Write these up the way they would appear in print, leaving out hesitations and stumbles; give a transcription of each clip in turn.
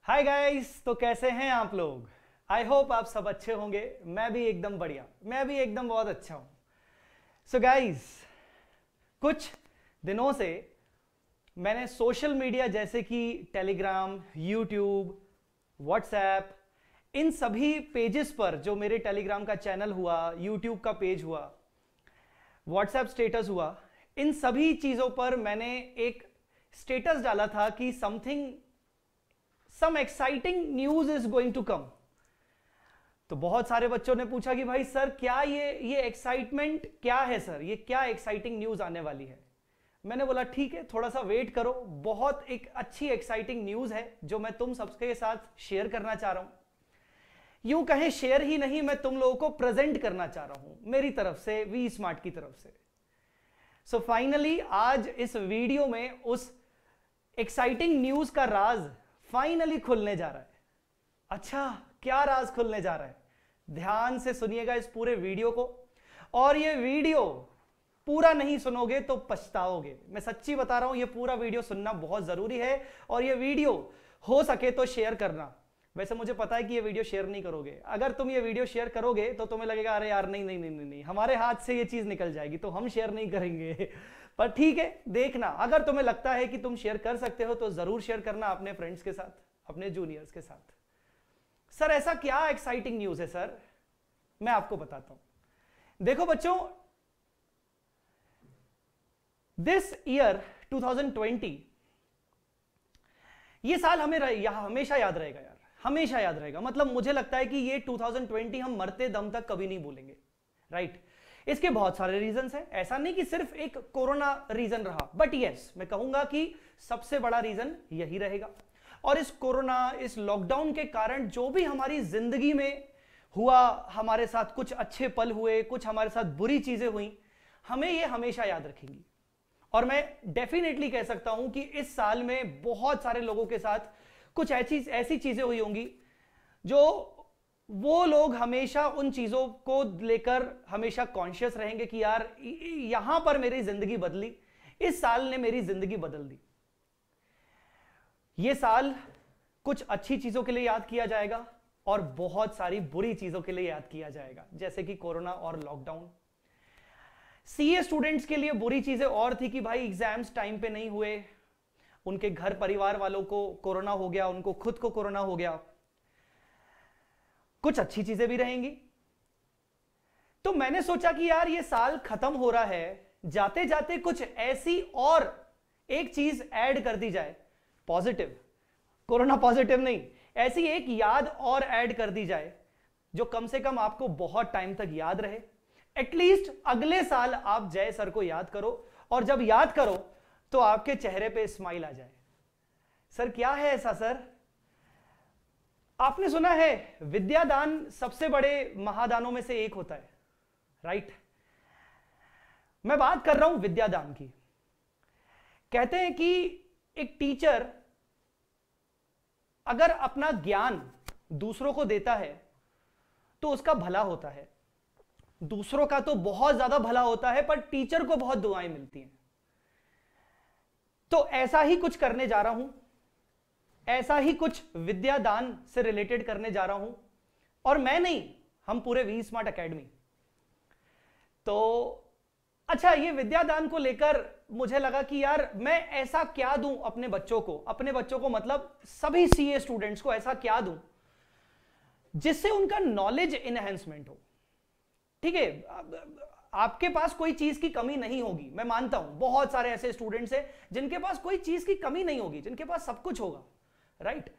Hi guys, तो कैसे हैं आप लोग। आई होप आप सब अच्छे होंगे। मैं भी एकदम बढ़िया, मैं भी एकदम बहुत अच्छा हूं। सो गाइस, कुछ दिनों से मैंने सोशल मीडिया जैसे कि टेलीग्राम, यूट्यूब, व्हाट्सएप, इन सभी पेजेस पर, जो मेरे टेलीग्राम का चैनल हुआ, यूट्यूब का पेज हुआ, व्हाट्सएप स्टेटस हुआ, इन सभी चीजों पर मैंने एक स्टेटस डाला था कि some exciting news is going to come. तो बहुत सारे बच्चों ने पूछा कि भाई सर, क्या ये एक्साइटमेंट क्या है सर, ये क्या एक्साइटिंग न्यूज आने वाली है। मैंने बोला ठीक है, थोड़ा सा वेट करो, बहुत एक अच्छी एक्साइटिंग न्यूज है जो मैं तुम सबके साथ शेयर करना चाह रहा हूं। यूं कहें शेयर ही नहीं, मैं तुम लोगों को प्रेजेंट करना चाह रहा हूं मेरी तरफ से, वी स्मार्ट की तरफ से। सो फाइनली आज इस वीडियो में उस एक्साइटिंग न्यूज का राज फाइनली खुलने जा रहा है। अच्छा, क्या राज खुलने जा रहा है? ध्यान से सुनिएगा इस पूरे वीडियो को, और ये वीडियो पूरा नहीं सुनोगे तो पछताओगे। मैं सच्ची बता रहा हूं, ये पूरा वीडियो सुनना बहुत जरूरी है, और ये वीडियो हो सके तो शेयर करना। वैसे मुझे पता है कि ये वीडियो शेयर नहीं करोगे। अगर तुम ये वीडियो शेयर करोगे तो तुम्हें लगेगा अरे यार नहीं नहीं नहीं नहीं, नहीं हमारे हाथ से ये चीज निकल जाएगी, तो हम शेयर नहीं करेंगे। पर ठीक है, देखना, अगर तुम्हें लगता है कि तुम शेयर कर सकते हो तो जरूर शेयर करना अपने फ्रेंड्स के साथ, अपने जूनियर्स के साथ। सर ऐसा क्या एक्साइटिंग न्यूज है सर? मैं आपको बताता हूं। देखो बच्चों, दिस ईयर 2020, ये साल हमें हमेशा याद रहेगा यार, हमेशा याद रहेगा। मतलब मुझे लगता है कि ये 2020 हम मरते दम तक कभी नहीं भूलेंगे, राइट? इसके बहुत सारे रीजंस हैं, ऐसा नहीं कि सिर्फ एक कोरोना रीजन रहा, बट यस, मैं कहूंगा कि सबसे बड़ा रीजन यही रहेगा। और इस कोरोना, इस लॉकडाउन के कारण जो भी हमारी जिंदगी में हुआ, हमारे साथ कुछ अच्छे पल हुए, कुछ हमारे साथ बुरी चीजें हुई, हमें ये हमेशा याद रखेंगी। और मैं डेफिनेटली कह सकता हूं कि इस साल में बहुत सारे लोगों के साथ कुछ ऐसी चीजें हुई होंगी जो वो लोग हमेशा उन चीजों को लेकर हमेशा कॉन्शियस रहेंगे कि यार यहां पर मेरी जिंदगी बदली, इस साल ने मेरी जिंदगी बदल दी। ये साल कुछ अच्छी चीजों के लिए याद किया जाएगा और बहुत सारी बुरी चीजों के लिए याद किया जाएगा, जैसे कि कोरोना और लॉकडाउन। सीए स्टूडेंट्स के लिए बुरी चीजें और थी कि भाई एग्जाम्स टाइम पे नहीं हुए, उनके घर परिवार वालों को कोरोना हो गया, उनको खुद को कोरोना हो गया। कुछ अच्छी चीजें भी रहेंगी। तो मैंने सोचा कि यार ये साल खत्म हो रहा है, जाते जाते कुछ ऐसी और एक चीज ऐड कर दी जाए, पॉजिटिव, कोरोना पॉजिटिव नहीं, ऐसी एक याद और ऐड कर दी जाए जो कम से कम आपको बहुत टाइम तक याद रहे। एटलीस्ट अगले साल आप जय सर को याद करो, और जब याद करो तो आपके चेहरे पे स्माइल आ जाए। सर क्या है ऐसा सर? आपने सुना है विद्यादान सबसे बड़े महादानों में से एक होता है, राइट? मैं बात कर रहा हूं विद्यादान की। कहते हैं कि एक टीचर अगर अपना ज्ञान दूसरों को देता है तो उसका भला होता है। दूसरों का तो बहुत ज्यादा भला होता है, पर टीचर को बहुत दुआएं मिलती हैं। तो ऐसा ही कुछ करने जा रहा हूं, ऐसा ही कुछ विद्यादान से रिलेटेड करने जा रहा हूं। और मैं नहीं, हम पूरे वी स्मार्ट एकेडमी। तो अच्छा, ये विद्यादान को लेकर मुझे लगा कि यार मैं ऐसा क्या दूं अपने बच्चों को मतलब सभी सीए स्टूडेंट्स को ऐसा क्या दूं जिससे उनका नॉलेज इनहेंसमेंट हो। ठीक है, आपके पास कोई चीज की कमी नहीं होगी, मैं मानता हूं बहुत सारे ऐसे स्टूडेंट्स हैं जिनके पास कोई चीज की कमी नहीं होगी, जिनके पास सब कुछ होगा, राइट?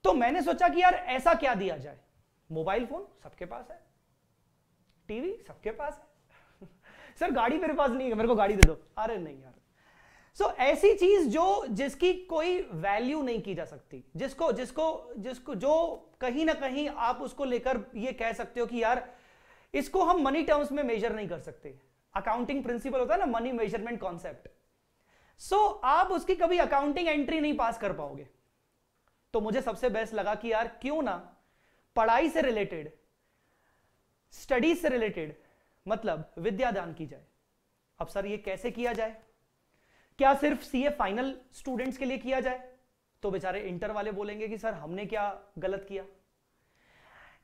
तो मैंने सोचा कि यार ऐसा क्या दिया जाए। मोबाइल फोन सबके पास है, टीवी सबके पास है। सर गाड़ी मेरे पास नहीं है, मेरे को गाड़ी दे दो। अरे नहीं यार। सो ऐसी चीज जिसकी कोई वैल्यू नहीं की जा सकती, जिसको जो कहीं ना कहीं आप उसको लेकर ये कह सकते हो कि यार इसको हम मनी टर्म्स में मेजर नहीं कर सकते। अकाउंटिंग प्रिंसिपल होता है ना, मनी मेजरमेंट कॉन्सेप्ट। सो आप उसकी कभी अकाउंटिंग एंट्री नहीं पास कर पाओगे। तो मुझे सबसे बेस्ट लगा कि यार क्यों ना पढ़ाई से रिलेटेड, स्टडीज से रिलेटेड, मतलब विद्यादान की जाए। अब सर ये कैसे किया जाए? क्या सिर्फ सीए फाइनल स्टूडेंट्स के लिए किया जाए? तो बेचारे इंटर वाले बोलेंगे कि सर हमने क्या गलत किया।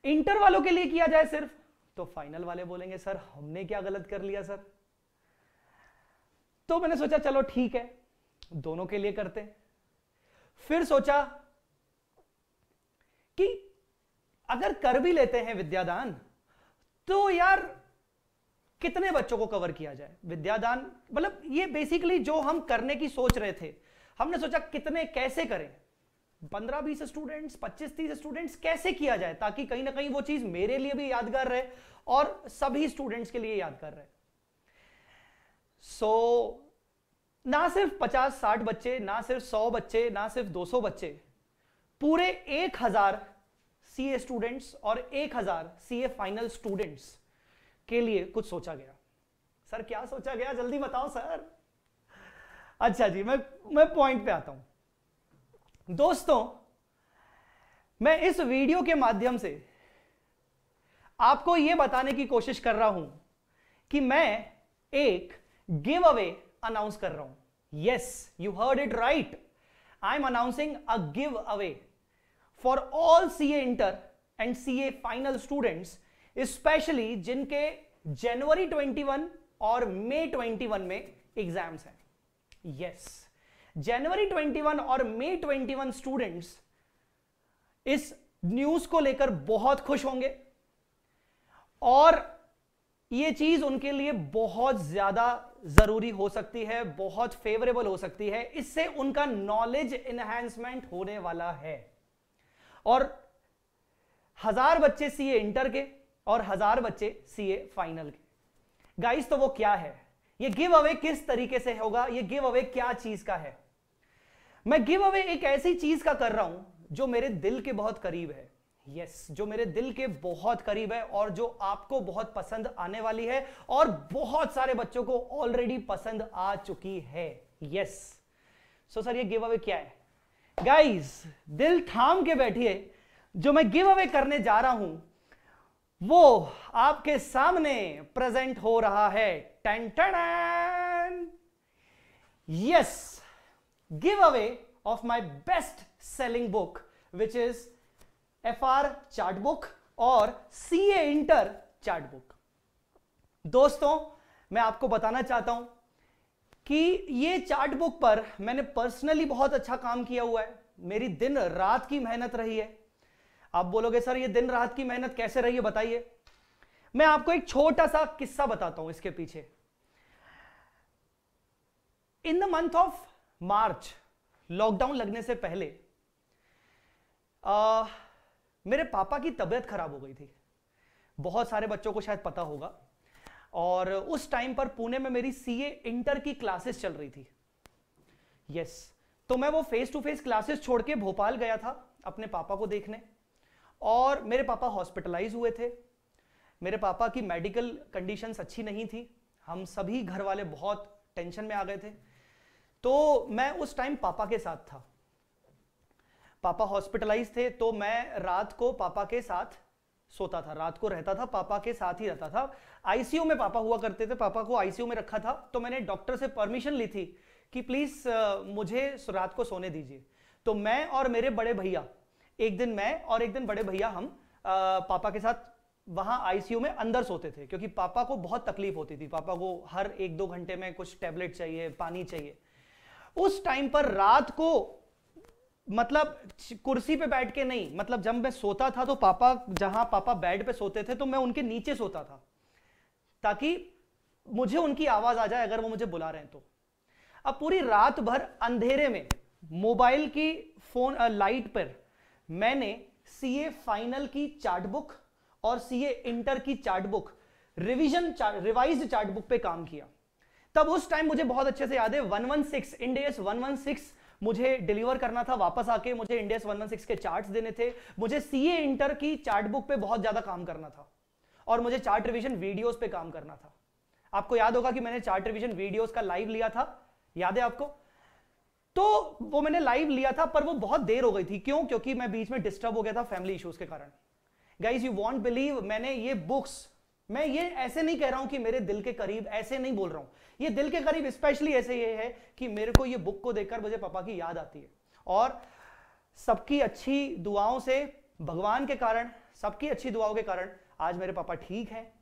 इंटर वालों के लिए किया जाए सिर्फ, तो फाइनल वाले बोलेंगे सर हमने क्या गलत कर लिया सर। तो मैंने सोचा चलो ठीक है, दोनों के लिए करते हैं। फिर सोचा कि अगर कर भी लेते हैं विद्यादान, तो यार कितने बच्चों को कवर किया जाए। विद्यादान मतलब ये बेसिकली जो हम करने की सोच रहे थे, हमने सोचा कितने कैसे करें, 15-20 स्टूडेंट्स, 25-30 स्टूडेंट्स कैसे किया जाए, ताकि कहीं ना कहीं वो चीज मेरे लिए भी यादगार रहे और सभी स्टूडेंट्स के लिए यादगार रहे। ना सिर्फ 50-60 बच्चे, ना सिर्फ 100 बच्चे, ना सिर्फ 200 बच्चे, पूरे 1000 सीए स्टूडेंट्स और 1000 सीए फाइनल स्टूडेंट्स के लिए कुछ सोचा गया। सर क्या सोचा गया, जल्दी बताओ सर। अच्छा जी, मैं पॉइंट पे आता हूं। दोस्तों, मैं इस वीडियो के माध्यम से आपको यह बताने की कोशिश कर रहा हूं कि मैं एक गिव अवे अनाउंस कर रहा हूं। Yes, you heard it right, I am announcing a give away for all CA inter and CA final students, specially जिनके जनवरी 21 और मई 21 में एग्जाम्स हैं। यस, जनवरी 21 और मई 21 स्टूडेंट्स इस न्यूज को लेकर बहुत खुश होंगे और यह चीज उनके लिए बहुत ज्यादा जरूरी हो सकती है, बहुत फेवरेबल हो सकती है। इससे उनका नॉलेज एनहांसमेंट होने वाला है। और 1000 बच्चे सीए इंटर के और 1000 बच्चे सीए फाइनल के। गाइस, तो वो क्या है, ये गिव अवे किस तरीके से होगा, ये गिव अवे क्या चीज का है। मैं गिव अवे एक ऐसी चीज का कर रहा हूं जो मेरे दिल के बहुत करीब है। यस, जो मेरे दिल के बहुत करीब है और जो आपको बहुत पसंद आने वाली है और बहुत सारे बच्चों को ऑलरेडी पसंद आ चुकी है। यस, सो सर ये गिव अवे क्या है। गाइस, दिल थाम के बैठिए, जो मैं गिव अवे करने जा रहा हूं वो आपके सामने प्रेजेंट हो रहा है। टन टन, yes, give away of my best selling book which is FR chart book और CA इंटर चार्ट बुक। दोस्तों, मैं आपको बताना चाहता हूं कि ये चार्ट बुक पर मैंने पर्सनली बहुत अच्छा काम किया हुआ है। मेरी दिन रात की मेहनत रही है। आप बोलोगे सर ये दिन रात की मेहनत कैसे रही है, बताइए। मैं आपको एक छोटा सा किस्सा बताता हूं इसके पीछे। In the month of March, lockdown लगने से पहले मेरे पापा की तबीयत खराब हो गई थी। बहुत सारे बच्चों को शायद पता होगा। और उस टाइम पर पुणे में मेरी सीए इंटर की क्लासेस चल रही थी। यस, तो मैं वो फेस टू फेस क्लासेस छोड़ के भोपाल गया था अपने पापा को देखने। और मेरे पापा हॉस्पिटलाइज हुए थे। मेरे पापा की मेडिकल कंडीशंस अच्छी नहीं थी। हम सभी घर वाले बहुत टेंशन में आ गए थे। तो मैं उस टाइम पापा के साथ था। पापा हॉस्पिटलाइज थे, तो मैं रात को पापा के साथ सोता था, रात को रहता था, पापा के साथ ही रहता था। आईसीयू में पापा हुआ करते थे, पापा को आईसीयू में रखा था। तो मैंने डॉक्टर से परमिशन ली थी कि प्लीज मुझे रात को सोने दीजिए। तो मैं और मेरे बड़े भैया, एक दिन मैं और एक दिन बड़े भैया, हम पापा के साथ वहां आईसीयू में अंदर सोते थे, क्योंकि पापा को बहुत तकलीफ होती थी। पापा को हर 1-2 घंटे में कुछ टैबलेट चाहिए, पानी चाहिए। उस टाइम पर रात को, मतलब कुर्सी पे बैठ के नहीं, मतलब जब मैं सोता था तो पापा, जहां पापा बेड पे सोते थे तो मैं उनके नीचे सोता था, ताकि मुझे उनकी आवाज आ जाए अगर वो मुझे बुला रहे हैं तो। अब पूरी रात भर अंधेरे में मोबाइल की फोन लाइट पर मैंने सीए फाइनल की चार्ट बुक और सीए इंटर की chart book, revised chart book पे काम किया। तब उस टाइम मुझे बहुत अच्छे से याद है, 116 इंडेस 116 मुझे डिलीवर करना था। वापस आके मुझे इंडेस 116 के चार्ट्स देने थे। मुझे सीए इंटर की चार्ट बुक पे बहुत ज्यादा काम करना था और मुझे चार्ट रिवीजन वीडियोस पे काम करना था। आपको याद होगा कि मैंने चार्ट रिवीजन वीडियोस का लाइव लिया था, याद है आपको? तो वो मैंने लाइव लिया था, पर वो बहुत देर हो गई थी। क्यों? क्योंकि मैं बीच में डिस्टर्ब हो गया था फैमिली इश्यूज के कारण। गाइज, यू वॉन्ट बिलीव, मैंने ये बुक्स, मैं ये ऐसे नहीं कह रहा हूं कि मेरे दिल के करीब, ऐसे नहीं बोल रहा हूं। ये दिल के करीब स्पेशली ऐसे ये है कि मेरे को ये बुक को देखकर मुझे पापा की याद आती है। और सबकी अच्छी दुआओं से, भगवान के कारण, सबकी अच्छी दुआओं के कारण आज मेरे पापा ठीक हैं।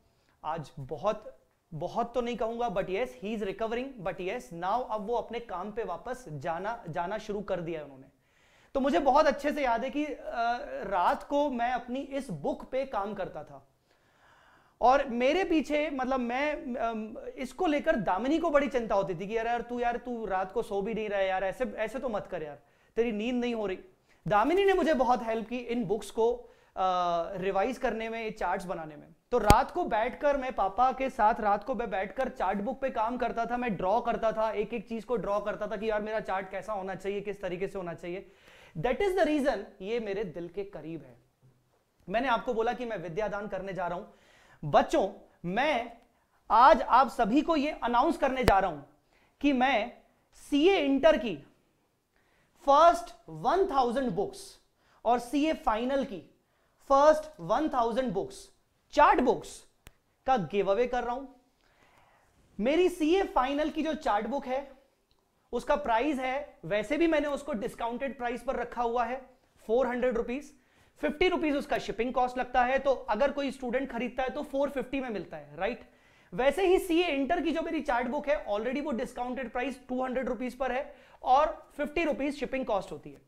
आज बहुत बहुत तो नहीं कहूंगा, but yes he is recovering, but yes now अब वो अपने काम पे वापस जाना शुरू कर दिया है उन्होंने। तो मुझे बहुत अच्छे से याद है कि रात को मैं अपनी इस बुक पे काम करता था और मेरे पीछे, मतलब मैं इसको लेकर दामिनी को बड़ी चिंता होती थी कि यार तू रात को सो भी नहीं रहा है यार, ऐसे ऐसे तो मत कर यार, तेरी नींद नहीं हो रही। दामिनी ने मुझे बहुत हेल्प की इन बुक्स को रिवाइज करने में, चार्ट्स बनाने में। तो रात को बैठकर मैं पापा के साथ रात को मैं बैठकर चार्ट बुक पे काम करता था। मैं ड्रॉ करता था, एक एक चीज को ड्रॉ करता था कि यार मेरा चार्ट कैसा होना चाहिए, किस तरीके से होना चाहिए। दैट इज द रीजन ये मेरे दिल के करीब है। मैंने आपको बोला कि मैं विद्यादान करने जा रहा हूं। बच्चों, मैं आज आप सभी को यह अनाउंस करने जा रहा हूं कि मैं सीए इंटर की फर्स्ट 1000 बुक्स और सीए फाइनल की फर्स्ट 1000 बुक्स, चार्ट बुक्स का गिव अवे कर रहा हूं। मेरी सीए फाइनल की जो चार्ट बुक है उसका प्राइस है, वैसे भी मैंने उसको डिस्काउंटेड प्राइस पर रखा हुआ है 400 रुपीज, 50 रुपीज उसका शिपिंग कॉस्ट लगता है। तो अगर कोई स्टूडेंट खरीदता है तो 450 में मिलता है, राइट। वैसे ही सीए इंटर की जो मेरी चार्ट बुक है ऑलरेडी वो डिस्काउंटेड प्राइस 200 रुपीज पर है और 50 रुपीज शिपिंग कॉस्ट होती है।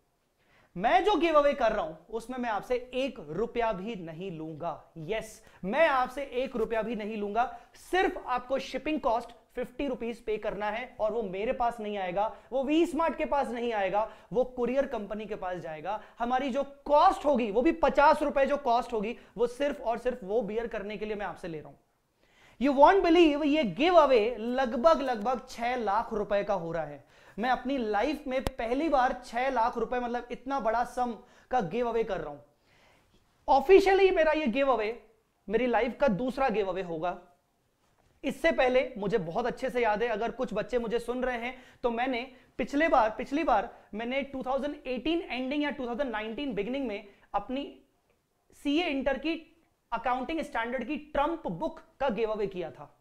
मैं जो गिव अवे कर रहा हूं उसमें मैं आपसे 1 रुपया भी नहीं लूंगा। यस, मैं आपसे 1 रुपया भी नहीं लूंगा। सिर्फ आपको शिपिंग कॉस्ट 50 रुपीज पे करना है और वो मेरे पास नहीं आएगा, वो वी स्मार्ट के पास नहीं आएगा, वो कुरियर कंपनी के पास जाएगा। हमारी जो कॉस्ट होगी वो भी 50 रुपए जो कॉस्ट होगी वो सिर्फ और सिर्फ वो बियर करने के लिए मैं आपसे ले रहा हूं। यू वॉन्ट बिलीव, ये गिव अवे लगभग 6 लाख रुपए का हो रहा है। मैं अपनी लाइफ में पहली बार 6 लाख रुपए, मतलब इतना बड़ा सम का गिव अवे कर रहा हूं। ऑफिशियली मेरा ये गिव अवे मेरी लाइफ का दूसरा गिव अवे होगा। इससे पहले मुझे बहुत अच्छे से याद है, अगर कुछ बच्चे मुझे सुन रहे हैं तो मैंने पिछली बार मैंने 2018 एंडिंग या 2019 बिगिनिंग में अपनी सीए इंटर की अकाउंटिंग स्टैंडर्ड की ट्रम्प बुक का गिव अवे किया था।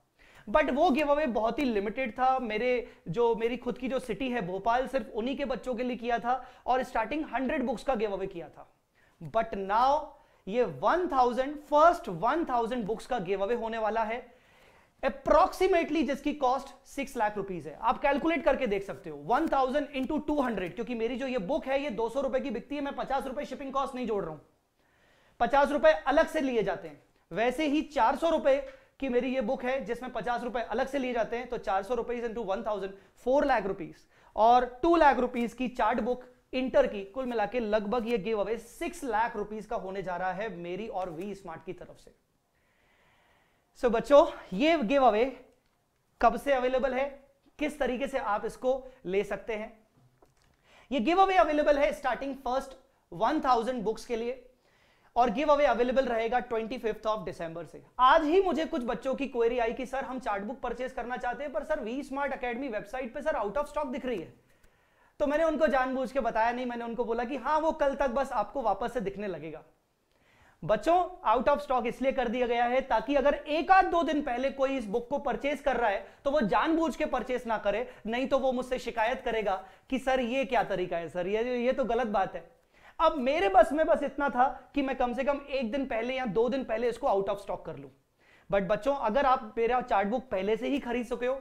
बट वो गिव अवे बहुत ही लिमिटेड था। मेरी खुद की जो सिटी है भोपाल, सिर्फ उन्हीं के बच्चों के लिए किया था और स्टार्टिंग 100 बुक्स का गिव अवे किया था। बट नाउ ये 1000 बुक्स का गिव अवे होने वाला है, अप्रोक्सीमेटली जिसकी कॉस्ट 6 लाख रुपीस है। आप कैलकुलेट करके देख सकते हो 1000 इंटू 200, क्योंकि मेरी जो ये बुक है ये 200 रुपए की बिकती है। मैं 50 रुपए शिपिंग कॉस्ट नहीं जोड़ रहा हूं, 50 रुपए अलग से लिए जाते हैं। वैसे ही 400 रुपए की मेरी ये बुक है जिसमें 50 रुपए अलग से लिए जाते हैं। तो 400 रुपीज इंटू 1000, 4 लाख रुपीज और 2 लाख रुपीज की चार्ट बुक इंटर की, कुल मिला के लगभग ये गिव अवे 6 लाख रुपीज का होने जा रहा है मेरी और वी स्मार्ट की तरफ से। सो बच्चों, ये गिव अवे कब से अवेलेबल है, किस तरीके से आप इसको ले सकते हैं? ये गिव अवे अवेलेबल है स्टार्टिंग फर्स्ट 1000 बुक्स के लिए और गिव अवे अवेलेबल रहेगा 25 दिसंबर से। आज ही मुझे कुछ बच्चों की क्वेरी आई कि सर हम चार्ट बुक परचेज करना चाहते हैं पर sir V smart academy website पे सर आउट ऑफ स्टॉक दिख रही है। तो मैंने उनको जानबूझ के बताया नहीं, मैंने उनको बोला कि हाँ वो कल तक बस आपको वापस से दिखने लगेगा। बच्चों, आउट ऑफ स्टॉक इसलिए कर दिया गया है ताकि अगर 1-2 दिन पहले कोई इस बुक को परचेज कर रहा है तो वो जानबूझ के परचेज ना करे, नहीं तो वो मुझसे शिकायत करेगा कि सर ये क्या तरीका है, सर ये तो गलत बात है। अब मेरे बस में बस इतना था कि मैं कम से कम 1 दिन पहले या 2 दिन पहले इसको आउट ऑफ स्टॉक कर लूं। बट बच्चों, अगर आप मेरा चार्ट बुक पहले से ही खरीद सके हो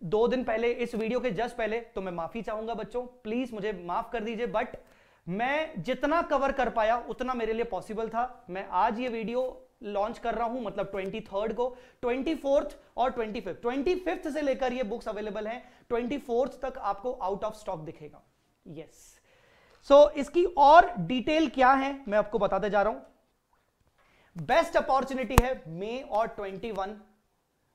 2 दिन पहले, इस वीडियो के जस्ट पहले, तो मैं माफी चाहूंगा बच्चों, प्लीज मुझे माफ कर दीजिए। बट मैं जितना कवर कर पाया उतना मेरे लिए पॉसिबल था। मैं आज ये वीडियो लॉन्च कर रहा हूं, मतलब 23 को, 24 और 25 से लेकर ये बुक्स अवेलेबल हैं, 24 तक आपको आउट ऑफ स्टॉक दिखेगा। यस, सो इसकी और डिटेल क्या है मैं आपको बताते जा रहा हूं। बेस्ट अपॉर्चुनिटी है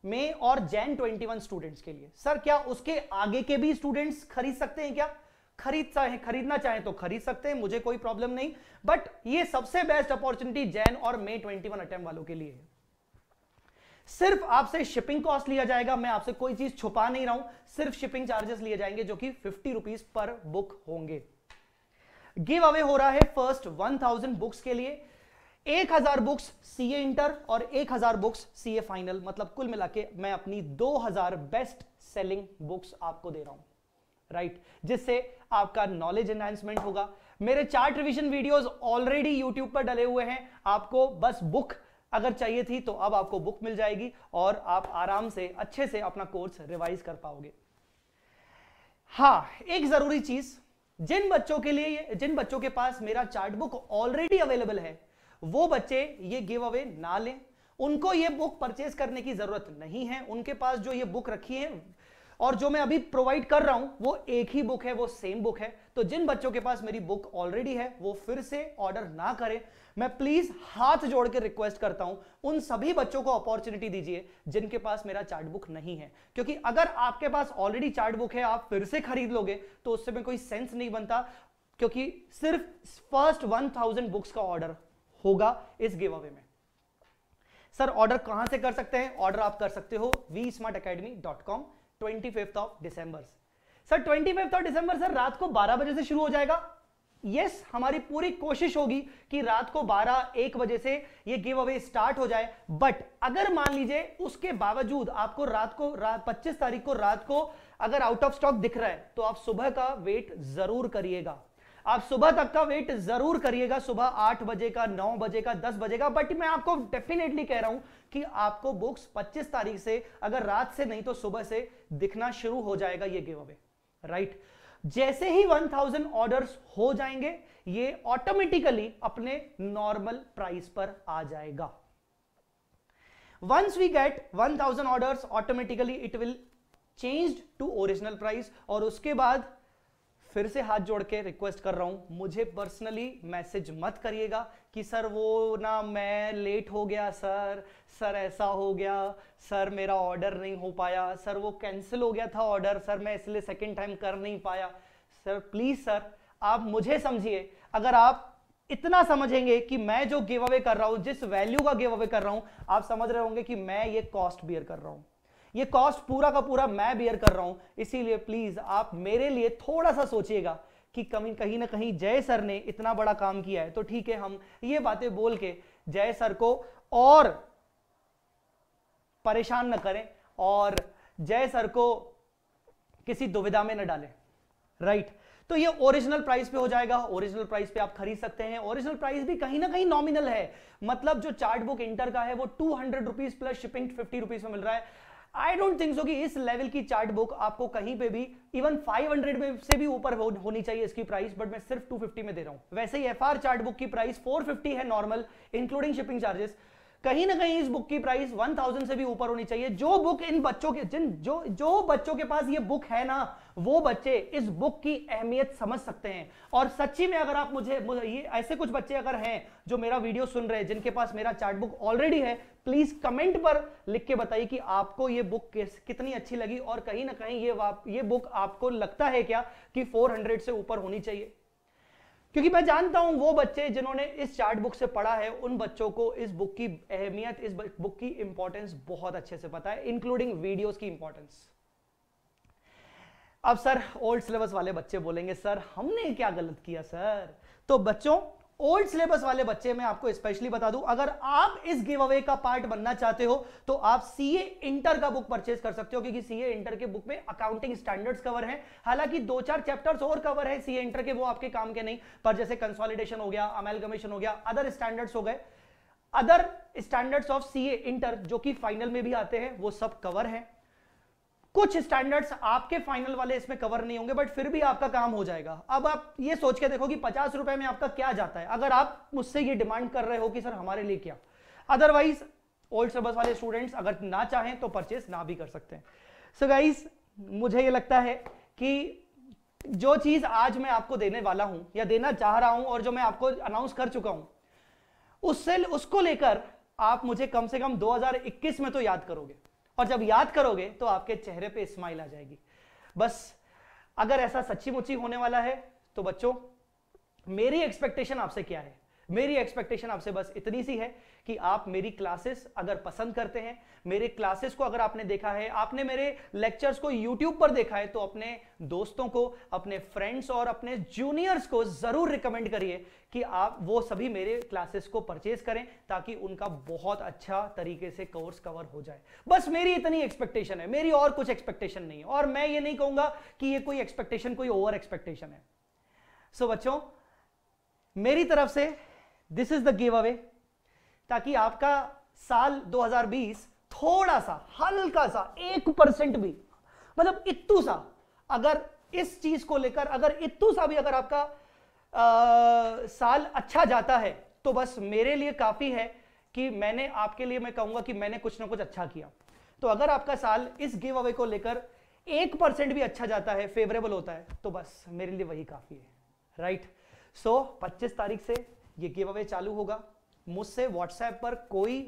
मई और जैन 21 स्टूडेंट्स के लिए। सर क्या उसके आगे के भी स्टूडेंट्स खरीद सकते हैं क्या? खरीदना चाहें तो खरीद सकते हैं, मुझे कोई प्रॉब्लम नहीं। बट ये सबसे बेस्ट अपॉर्चुनिटी जैन और मई 21 अटेम्प्ट वालों के लिए है। सिर्फ आपसे शिपिंग कॉस्ट लिया जाएगा, मैं आपसे कोई चीज छुपा नहीं रहा हूं, सिर्फ शिपिंग चार्जेस लिए जाएंगे जो कि 50 रुपीज पर बुक होंगे। गिव अवे हो रहा है फर्स्ट 1000 बुक्स के लिए, 1000 बुक्स सीए इंटर और 1000 बुक्स सीए फाइनल, मतलब कुल मिला के मैं अपनी 2000 बेस्ट सेलिंग बुक्स आपको दे रहा हूं, राइट जिससे आपका नॉलेज एनहांसमेंट होगा। मेरे chart revision videos already YouTube पर डले हुए हैं, आपको बस बुक अगर चाहिए थी तो अब आपको बुक मिल जाएगी और आप आराम से अच्छे से अपना कोर्स रिवाइज कर पाओगे। हाँ, एक जरूरी चीज, जिन बच्चों के पास मेरा चार्ट बुक ऑलरेडी अवेलेबल है वो बच्चे ये गिव अवे ना लें, उनको ये बुक परचेज करने की जरूरत नहीं है। उनके पास जो ये बुक रखी है और जो मैं अभी प्रोवाइड कर रहा हूं वो एक ही बुक है, वो सेम बुक है। तो जिन बच्चों के पास मेरी बुक ऑलरेडी है वो फिर से ऑर्डर ना करें। मैं प्लीज हाथ जोड़ के रिक्वेस्ट करता हूं, उन सभी बच्चों को अपॉर्चुनिटी दीजिए जिनके पास मेरा चार्ट बुक नहीं है, क्योंकि अगर आपके पास ऑलरेडी चार्ट बुक है आप फिर से खरीद लोगे तो उससे में कोई सेंस नहीं बनता, क्योंकि सिर्फ फर्स्ट 1000 बुक्स का ऑर्डर होगा इस गिव अवे में। सर ऑर्डर कहां से कर सकते हैं? ऑर्डर आप कर सकते हो vsmartacademy.com 25th of December. Sir 25th of December sir रात को 12 बजे से शुरू हो जाएगा। यस, हमारी पूरी कोशिश होगी कि रात को 12-1 बजे से ये गिव अवे स्टार्ट हो जाए, बट अगर मान लीजिए उसके बावजूद आपको 25 तारीख को रात को अगर आउट ऑफ स्टॉक दिख रहा है तो आप सुबह का वेट जरूर करिएगा, आप सुबह तक का वेट जरूर करिएगा, सुबह 8 बजे का, 9 बजे का, 10 बजे का। बट मैं आपको डेफिनेटली कह रहा हूं कि आपको बुक्स 25 तारीख से अगर रात से नहीं तो सुबह से दिखना शुरू हो जाएगा ये गिव अवे, राइट। जैसे ही 1000 ऑर्डर्स हो जाएंगे ये ऑटोमेटिकली अपने नॉर्मल प्राइस पर आ जाएगा। Once we get 1000 orders automatically it will changed to original price. और उसके बाद फिर से हाथ जोड़ के रिक्वेस्ट कर रहा हूं, मुझे पर्सनली मैसेज मत करिएगा कि सर वो ना मैं लेट हो गया, सर ऐसा हो गया, सर मेरा ऑर्डर नहीं हो पाया, सर वो कैंसिल हो गया था ऑर्डर, सर मैं इसलिए सेकंड टाइम कर नहीं पाया। सर प्लीज सर आप मुझे समझिए, अगर आप इतना समझेंगे कि मैं जो गिव अवे कर रहा हूं, जिस वैल्यू का गिव अवे कर रहा हूं, आप समझ रहे होंगे कि मैं ये कॉस्ट बियर कर रहा हूं, ये कॉस्ट पूरा का पूरा मैं बियर कर रहा हूं। इसीलिए प्लीज आप मेरे लिए थोड़ा सा सोचिएगा कि कहीं ना कहीं जय सर ने इतना बड़ा काम किया है तो ठीक है, हम ये बातें बोल के जय सर को और परेशान न करें और जय सर को किसी दुविधा में न डालें, राइट। तो ये ओरिजिनल प्राइस पे हो जाएगा, ओरिजिनल प्राइस पे आप खरीद सकते हैं। ओरिजिनल प्राइस भी कहीं ना कहीं नॉमिनल है, मतलब जो चार्ट बुक इंटर का है वो 200 रुपीज प्लस शिपिंग 50 रुपीज में मिल रहा है। आई डोंट थिंक सो कि इस लेवल की चार्ट बुक आपको कहीं पे भी इवन 500 में से भी ऊपर होनी चाहिए इसकी प्राइस, बट मैं सिर्फ 250 में दे रहा हूं। वैसे ही एफआर चार्ट बुक की प्राइस 450 है नॉर्मल इंक्लूडिंग शिपिंग चार्जेस। कहीं ना कहीं इस बुक की प्राइस 1000 से भी ऊपर होनी चाहिए। जो बुक इन बच्चों के जो बच्चों के पास ये बुक है ना, वो बच्चे इस बुक की अहमियत समझ सकते हैं। और सच्ची में अगर आप मुझे ये ऐसे कुछ बच्चे अगर हैं जो मेरा वीडियो सुन रहे हैं जिनके पास मेरा चार्ट बुक ऑलरेडी है, प्लीज कमेंट पर लिख के बताइए कि आपको ये बुक कितनी अच्छी लगी और कहीं ना कहीं ये बुक आपको लगता है क्या कि 400 से ऊपर होनी चाहिए। क्योंकि मैं जानता हूं वो बच्चे जिन्होंने इस चार्ट बुक से पढ़ा है, उन बच्चों को इस बुक की अहमियत, इस बुक की इंपॉर्टेंस बहुत अच्छे से पता है, इंक्लूडिंग वीडियोस की इंपॉर्टेंस। अब सर ओल्ड सिलेबस वाले बच्चे बोलेंगे सर हमने क्या गलत किया सर। तो बच्चों, ओल्ड सिलेबस वाले बच्चे मैं आपको स्पेशली बता दूं, अगर आप इस गिव अवे का पार्ट बनना चाहते हो तो आप सीए इंटर का बुक परचेज कर सकते हो, क्योंकि सीए इंटर के बुक में अकाउंटिंग स्टैंडर्ड्स कवर हैं। हालांकि 2-4 चैप्टर्स और कवर है सीए इंटर के, वो आपके काम के नहीं, पर जैसे कंसोलिडेशन हो गया, अमेलगमेशन हो गया, अदर स्टैंडर्ड्स हो गए, other standards of CA inter जो कि फाइनल में भी आते हैं, वो सब कवर है। कुछ स्टैंडर्ड्स आपके फाइनल वाले इसमें कवर नहीं होंगे, बट फिर भी आपका काम हो जाएगा। अब आप ये सोच के देखो कि 50 रुपए में आपका क्या जाता है, अगर आप मुझसे ये डिमांड कर रहे हो कि सर हमारे लिए क्या। अदरवाइज ओल्ड सिलेबस वाले स्टूडेंट्स अगर ना चाहें तो परचेस ना भी कर सकते हैं। सो गाइस, मुझे ये लगता है कि जो चीज आज मैं आपको देने वाला हूं या देना चाह रहा हूं और जो मैं आपको अनाउंस कर चुका हूं, उसको लेकर आप मुझे कम से कम 2021 में तो याद करोगे, और जब याद करोगे तो आपके चेहरे पे स्माइल आ जाएगी। बस अगर ऐसा सच्ची मुच्ची होने वाला है तो बच्चों, मेरी एक्सपेक्टेशन आपसे क्या है? मेरी एक्सपेक्टेशन आपसे बस इतनी सी है कि आप मेरी क्लासेस अगर पसंद करते हैं, मेरे क्लासेस को अगर आपने देखा है, आपने मेरे लेक्चर्स को YouTube पर देखा है, तो अपने दोस्तों को, अपने फ्रेंड्स और अपने जूनियर्स को जरूर रिकमेंड करिए कि आप वो सभी मेरे क्लासेस को परचेज करें, ताकि उनका बहुत अच्छा तरीके से कोर्स कवर हो जाए। बस मेरी इतनी एक्सपेक्टेशन है, मेरी और कुछ एक्सपेक्टेशन नहीं है, और मैं ये नहीं कहूंगा कि ये कोई एक्सपेक्टेशन कोई ओवर एक्सपेक्टेशन है। सो बच्चों, मेरी तरफ से this is the give away, ताकि आपका साल 2020 थोड़ा सा, हल्का सा 1% भी, मतलब इत्तू सा, अगर इस चीज को लेकर अगर इत्तू सा भी अगर आपका साल अच्छा जाता है तो बस मेरे लिए काफी है कि मैंने आपके लिए, मैं कहूंगा कि मैंने कुछ ना कुछ अच्छा किया। तो अगर आपका साल इस गिव अवे को लेकर 1% भी अच्छा जाता है, फेवरेबल होता है, तो बस मेरे लिए वही काफी है, राइट। सो 25 तारीख से ये गिव अवे चालू होगा। मुझसे व्हाट्सएप पर कोई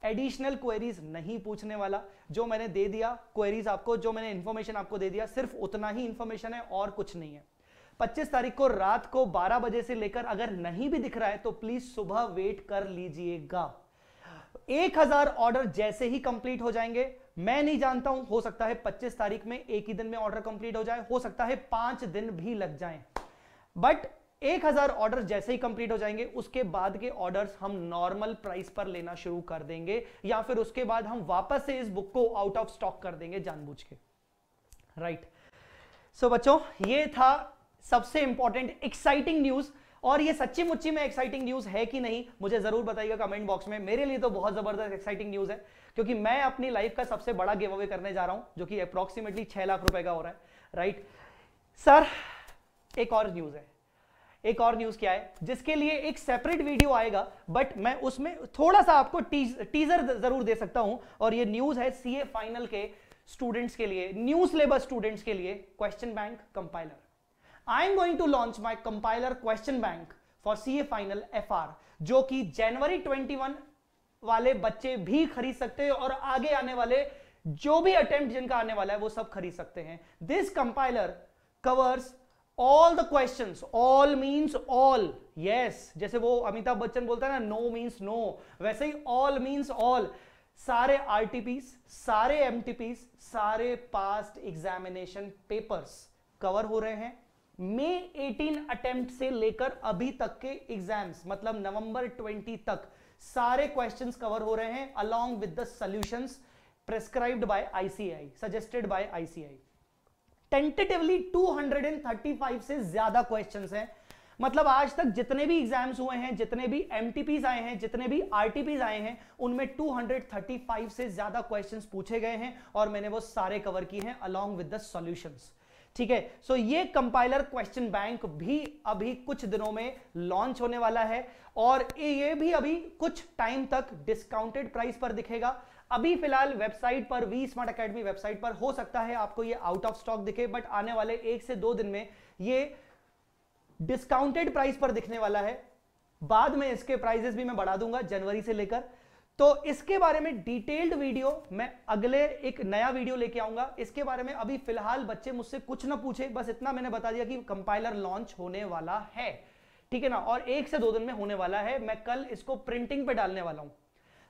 एडिशनल क्वेरीज नहीं पूछने वाला। जो मैंने दे दिया क्वेरीज आपको, जो मैंने इंफॉर्मेशन आपको दे दिया, सिर्फ उतना ही इंफॉर्मेशन है और कुछ नहीं है। 25 तारीख को रात को 12 बजे से लेकर अगर नहीं भी दिख रहा है तो प्लीज सुबह वेट कर लीजिएगा। 1000 ऑर्डर जैसे ही कंप्लीट हो जाएंगे, मैं नहीं जानता हूं, हो सकता है 25 तारीख में एक ही दिन में ऑर्डर कंप्लीट हो जाए, हो सकता है 5 दिन भी लग जाएं, बट 1000 ऑर्डर जैसे ही कंप्लीट हो जाएंगे उसके बाद के ऑर्डर्स हम नॉर्मल प्राइस पर लेना शुरू कर देंगे, या फिर उसके बाद हम वापस से इस बुक को आउट ऑफ स्टॉक कर देंगे जानबूझ के, राइट। सो बच्चों, ये था सबसे इंपॉर्टेंट एक्साइटिंग न्यूज। और ये सच्ची मुच्ची में एक्साइटिंग न्यूज है कि नहीं मुझे जरूर बताइएगा कमेंट बॉक्स में। मेरे लिए तो बहुत जबरदस्त एक्साइटिंग न्यूज है, क्योंकि मैं अपनी लाइफ का सबसे बड़ा गिव अवे करने जा रहा हूं, जो कि अप्रोक्सीमेटली 6 लाख रुपए का हो रहा है, राइट। सर एक और न्यूज है, एक और न्यूज क्या है जिसके लिए एक सेपरेट वीडियो आएगा, बट मैं उसमें थोड़ा सा आपको टीजर जरूर दे सकता हूं। और ये न्यूज है सीए फाइनल के स्टूडेंट्स के लिए, न्यू सिलेबस स्टूडेंट्स के लिए, question bank compiler. I am going to launch my compiler question bank for CA Final FR, जो कि जनवरी 21 वाले बच्चे भी खरीद सकते हैं और आगे आने वाले जो भी अटेम्प्ट जिनका आने वाला है वो सब खरीद सकते हैं। This compiler covers all the questions, all means all, yes, जैसे वो अमिताभ बच्चन बोलता है ना, no means no, वैसे ही all means all। सारे RTPs, सारे MTPs, सारे पास्ट एग्जामिनेशन पेपर्स कवर हो रहे हैं। मई 18 अटेम्प्ट से लेकर अभी तक के एग्जाम्स, मतलब नवंबर 20 तक सारे क्वेश्चंस कवर हो रहे हैं, along with the solutions prescribed by ICAI, suggested by ICAI. Tentatively 235 से ज्यादा क्वेश्चंस हैं, मतलब आज तक जितने भी एग्जाम्स हुए हैं, जितने भी एमटीपीज आए हैं, जितने भी आरटीपीज आए हैं, उनमें 235 से ज्यादा क्वेश्चंस पूछे गए हैं और मैंने वो सारे कवर किए हैं अलोंग विद द सॉल्यूशंस, ठीक है। सो ये कंपाइलर क्वेश्चन बैंक भी अभी कुछ दिनों में लॉन्च होने वाला है और ये भी अभी कुछ टाइम तक डिस्काउंटेड प्राइस पर दिखेगा। अभी फिलहाल वेबसाइट पर, वी स्मार्ट एकेडमी वेबसाइट पर हो सकता है आपको ये आउट ऑफ स्टॉक दिखे, बट आने वाले 1 से 2 दिन में ये डिस्काउंटेड प्राइस पर दिखने वाला है। बाद में इसके प्राइसेस भी मैं बढ़ा दूंगा जनवरी से लेकर। तो इसके बारे में डिटेल्ड वीडियो मैं अगले एक नया वीडियो लेके आऊंगा। इसके बारे में अभी फिलहाल बच्चे मुझसे कुछ ना पूछे, बस इतना मैंने बता दिया कि कंपाइलर लॉन्च होने वाला है, ठीक है ना, और 1 से 2 दिन में होने वाला है। मैं कल इसको प्रिंटिंग पे डालने वाला हूं,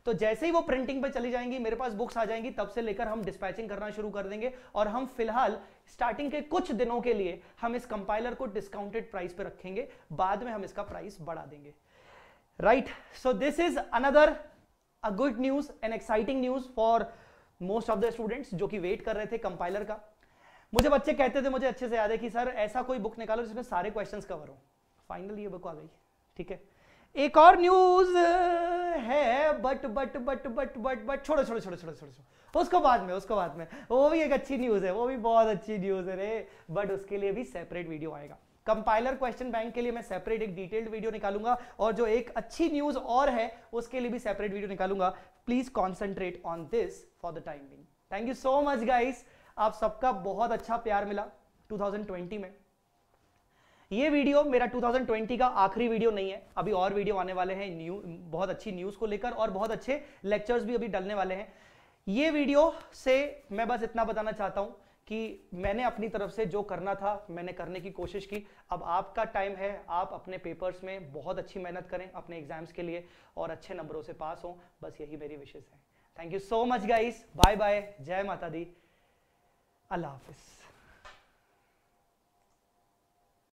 तो जैसे ही वो प्रिंटिंग पे चली जाएंगी, मेरे पास बुक्स आ जाएंगी, तब से लेकर हम डिस्पैचिंग करना शुरू कर देंगे। और हम फिलहाल स्टार्टिंग के कुछ दिनों के लिए हम इस कंपाइलर को डिस्काउंटेड प्राइस पे रखेंगे, बाद में हम इसका प्राइस बढ़ा देंगे, right. So this is another a good news and exciting news for most of the students जो कि वेट कर रहे थे कंपाइलर का। मुझे बच्चे कहते थे, मुझे अच्छे से याद है कि सर ऐसा कोई बुक निकालो जिसमें सारे क्वेश्चंस कवर हो। फाइनली ये बुक आ गई, ठीक है। एक और न्यूज है, बट छोड़ो, उसको बाद में, वो भी एक अच्छी न्यूज है, वो भी बहुत अच्छी न्यूज है रे, बट उसके लिए भी सेपरेट वीडियो आएगा। कंपाइलर क्वेश्चन बैंक के लिए मैं सेपरेट एक डिटेल्ड वीडियो निकालूंगा, और जो एक अच्छी न्यूज और है उसके लिए भी सेपरेट वीडियो निकालूंगा। Please concentrate on this for the time being. Thank you so much guys, आप सबका बहुत अच्छा प्यार मिला 2020 में। ये वीडियो मेरा 2020 का आखिरी वीडियो नहीं है, अभी और वीडियो आने वाले हैं बहुत अच्छी न्यूज को लेकर, और बहुत अच्छे लेक्चर्स भी अभी डलने वाले हैं। ये वीडियो से मैं बस इतना बताना चाहता हूं कि मैंने अपनी तरफ से जो करना था मैंने करने की कोशिश की। अब आपका टाइम है, आप अपने पेपर्स में बहुत अच्छी मेहनत करें अपने एग्जाम्स के लिए और अच्छे नंबरों से पास हों, बस यही मेरी विशेष है। Thank you so much guys, bye bye, जय माता दी, अल्लाह हाफिज।